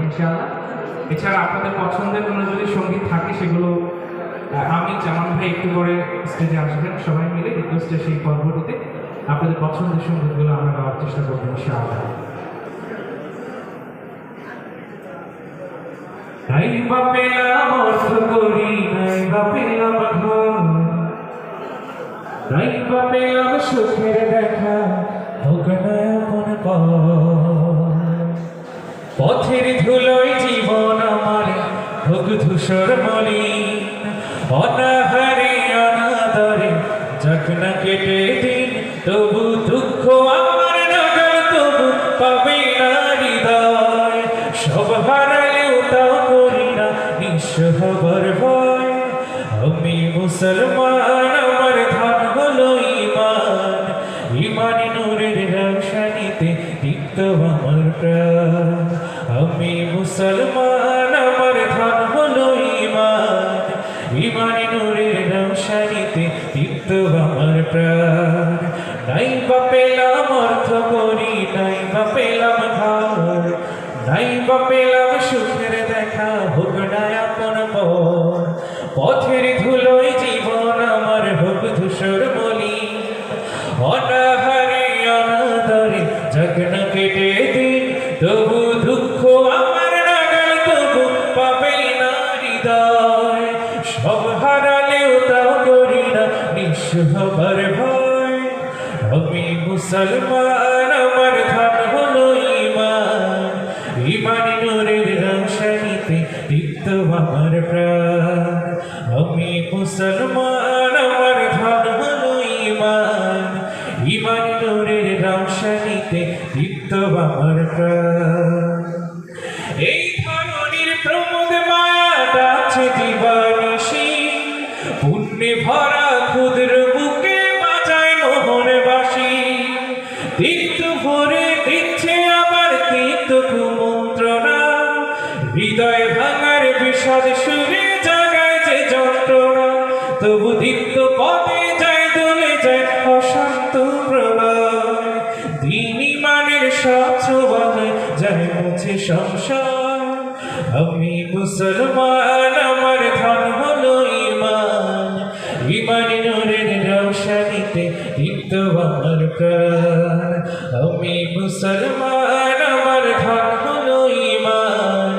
ইনশাআল্লাহ। এছাড়া আপনাদের পছন্দের কোনো যদি সঙ্গীত থাকে সেগুলো আমি জামান ভাই একটু করে স্টেজে আসবেন, সবাই মিলে রিকোয়েস্টের সেই পর্বটিতে আপনাদের পছন্দের সঙ্গীতগুলো আমরা গাওয়ার চেষ্টা করবো ইনশাআল্লাহ। নাই বা পেলাম অর্থ করি, নাই বা পেলাম ঘর, নাই বা পেলাম সুখের দেখা, হোক না এমন পথের ধুলোয় জীবন আমার হোক ধূসর মলিন, অনাহারে অনাদরে যাক না কেটে দিন, তবু দুঃখ আমার নগর তবু পাবে না হৃদয়। সব হারালেও তাও করি না নিঃস্ব হবার ভয়। আমি মুসলমান, আমার ধন হলো ঈমান, ঈমান নূরের রৌশনীতে দীপ্ত আমার প্রাণ। আমি মুসলমান, আমার ধন হলো ঈমান, ঈমান নূরের রৌশনীতে দীপ্ত আমার প্রাণ। নাই বা পেলাম অর্থ করি, নাই বা পেলাম ঘর, নাই বা পেলাম সুখের দেখা, হোক না আপন পর। পথের ধুলোয় জীবন আমার হোক ধূসর মলিন, অনাহারে অনাদরে যাক না কেটে দিন, তবু দুঃখ আমার নাগাল তবু পাবে না হৃদয়। সব হারালেও তাও করি না নিঃস্ব হবার ভয়। আমি মুসলমান, আমার ধন হলো ঈমান, ঈমান নূরের রৌশনীতে দীপ্ত আমার প্রাণ। আমি মুসলমান, আমার ধন হলো ঈমান, ঈমান নূরের রৌশনীতে দীপ্ত আমার প্রাণ। এই ধরনের প্রমোদ মায়া ডাকছে দিবানিশি, পুণ্যে ভরা ক্ষুদ্র বুকে বাজায় মোহন বাঁশি। তিক্ত ভরে দিচ্ছে আবার তিক্ত কুমন্ত্রণা, হৃদয় ভাঙার বিষাদ সুরে জাগায় যে যন্ত্রণা। তবু দীপ্ত পথে যায় দোলে যায় অশান্ত প্রলয়, দিন ঈমানের স্বচ্ছ বানায় যায় মুছে সংসার। আমি মুসলমান, আমার ধন হলো ঈমান, ঈমান নূরের রৌশনীতে দীপ্ত আমার প্রাণ। আমি মুসলমান, আমার ধন হলো ঈমান,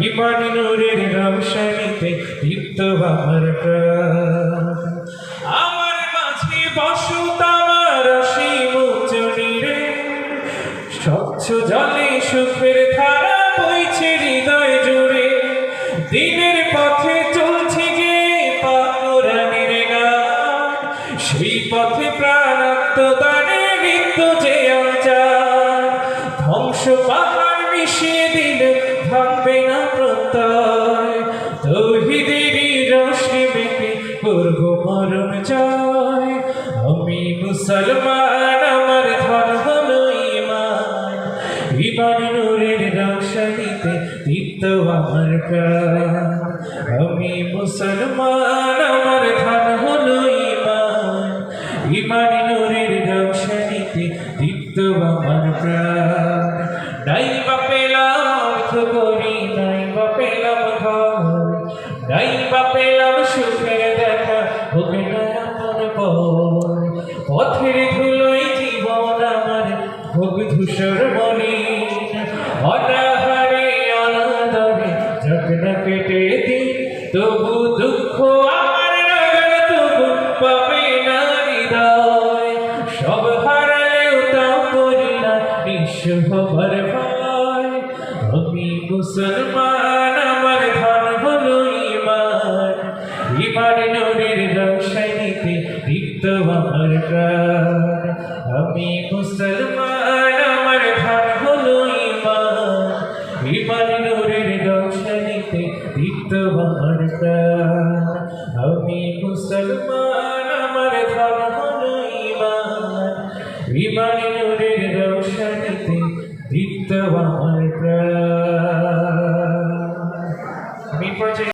ঈমান নূরের রৌশনীতে দীপ্ত আমার প্রাণ। আমার মাঝে বসত আমার অসীম উচ্চনীরে, স্বচ্ছ জলে সুখের ধারা বইছে হৃদয় জুড়ে। দিনের পথে চলছে যে পাকুরানের গান, সেই পথে প্রাণ আত্মদানে নিত্য যে অঞ্চার। ধ্বংস পাহাড় মিশিয়ে দিলে ভাঙবে না প্রত্যয়, তৌহিদেরই রশ্মি মেখে করব মরণ জয়। আমি মুসলমান, আমার ধন হলো ঈমান, ঈমান নূরের রৌশনীতে দীপ্ত আমার প্রাণ। আমি মুসলমান, আমার ধন হলো ঈমান, ঈমান নূরের রৌশনীতে দীপ্ত আমার প্রাণ। নাই বা পেলাম অর্থ করি, নাই বা পেলাম ঘর, নাই বা পেলাম সুখের দেখা, হোক না আপন পর। পথের ধুলোয় জীবন আমার হোক ধূসর মলিন, অনাহারে অনাদরে যাক না কেটে দিন, তবু দুঃখ আমার নাগাল তবু পাবে না হৃদয়। সব হারালেও তাও করি না নিঃস্ব হবার ভয়। আমি মুসলমান, আমার ধন হলো ঈমান, ঈমান নূরের রৌশনীতে দীপ্ত আমার প্রাণ। আমি মুসলমান, আমার ধন হলো ঈমান, ঈমান নূরের রৌশনীতে দীপ্ত আমার প্রাণ। আমি মুসলমান, আমার ধন হলো ঈমান, ঈমান নূরের রৌশনীতে দীপ্ত আমার